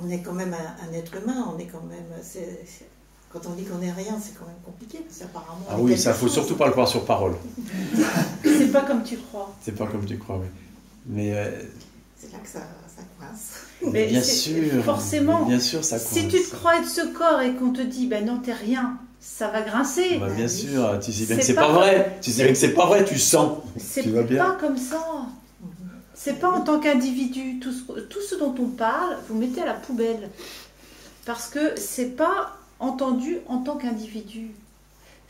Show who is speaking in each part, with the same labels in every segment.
Speaker 1: On est quand même un être humain, on est quand même... Quand on dit qu'on n'est rien, c'est quand même compliqué, parce qu'apparemment...
Speaker 2: Ah oui, ça, faut surtout pas le croire sur parole.
Speaker 3: C'est pas comme tu crois.
Speaker 2: C'est pas comme tu crois, oui. Mais...
Speaker 1: c'est là que ça coince.
Speaker 3: Mais
Speaker 2: bien sûr,
Speaker 3: forcément,
Speaker 2: bien sûr, ça coince.
Speaker 3: Si tu te crois être ce corps et qu'on te dit, ben non, t'es rien, ça va grincer.
Speaker 2: Bah, bien sûr, tu sais bien que c'est pas vrai. Tu sais bien que c'est pas vrai, tu sens.
Speaker 3: C'est
Speaker 2: tu vas bien.
Speaker 3: pas comme ça. C'est pas en tant qu'individu. Tout ce dont on parle, vous mettez à la poubelle. Parce que c'est pas entendu en tant qu'individu.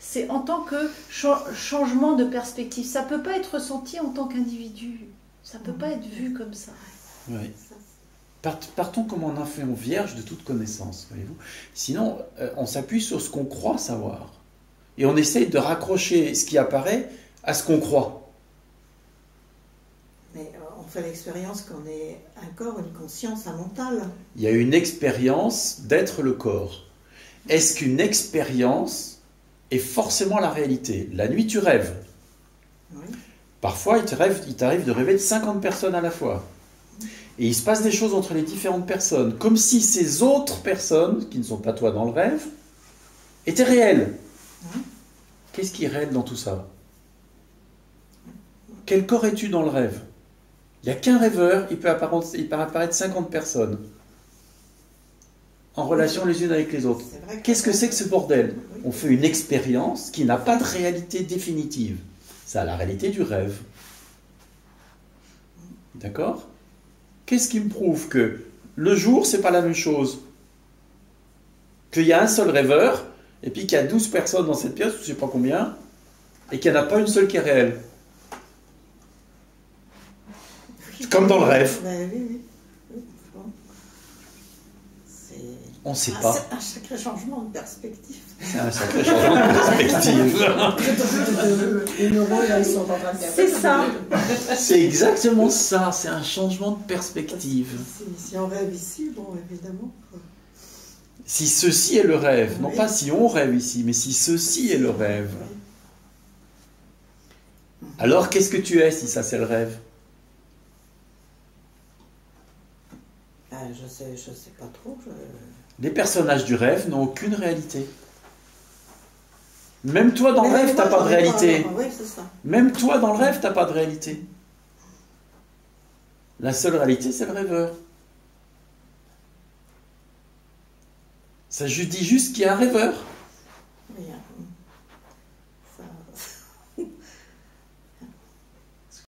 Speaker 3: C'est en tant que changement de perspective. Ça peut pas être ressenti en tant qu'individu. Ça peut pas être vu comme ça.
Speaker 2: Oui. Partons comme un enfant vierge de toute connaissance, voyez-vous. Sinon, on s'appuie sur ce qu'on croit savoir. Et on essaye de raccrocher ce qui apparaît à ce qu'on croit.
Speaker 1: Mais on fait l'expérience qu'on est un corps, une conscience, un mental.
Speaker 2: Il y a une expérience d'être le corps. Est-ce qu'une expérience est forcément la réalité? La nuit, tu rêves.
Speaker 1: Oui.
Speaker 2: Parfois, il t'arrive de rêver de 50 personnes à la fois. Et il se passe des choses entre les différentes personnes, comme si ces autres personnes, qui ne sont pas toi dans le rêve, étaient réelles. Qu'est-ce qui est réel dans tout ça? Quel corps es-tu dans le rêve? Il n'y a qu'un rêveur, il peut apparaître 50 personnes, en relation les unes avec les autres. Qu'est-ce que c'est que ce bordel? On fait une expérience qui n'a pas de réalité définitive. Ça a la réalité du rêve. D'accord? Qu'est-ce qui me prouve que le jour, c'est pas la même chose? Qu'il y a un seul rêveur, et puis qu'il y a 12 personnes dans cette pièce, je ne sais pas combien, et qu'il n'y en a pas une seule qui est réelle. Comme dans le rêve.
Speaker 1: Oui.
Speaker 2: On ne sait pas.
Speaker 1: C'est un sacré changement de perspective.
Speaker 2: C'est un sacré changement de perspective.
Speaker 4: Les neurones, là, ils sont en train de faire.
Speaker 3: C'est ça.
Speaker 2: C'est exactement ça, c'est un changement de perspective.
Speaker 1: Si on rêve ici, bon, évidemment.
Speaker 2: Si ceci est le rêve, non
Speaker 1: Oui.
Speaker 2: pas si on rêve ici, mais si ceci est le rêve. Alors qu'est-ce que tu es si ça c'est le rêve?
Speaker 1: Je sais pas trop.
Speaker 2: Les personnages du rêve n'ont aucune réalité. Même toi dans le rêve, t'as pas de réalité.
Speaker 1: Oui, c'est ça.
Speaker 2: Même toi dans le rêve, t'as pas de réalité. La seule réalité, c'est le rêveur. Ça je dis juste qu'il y a un rêveur.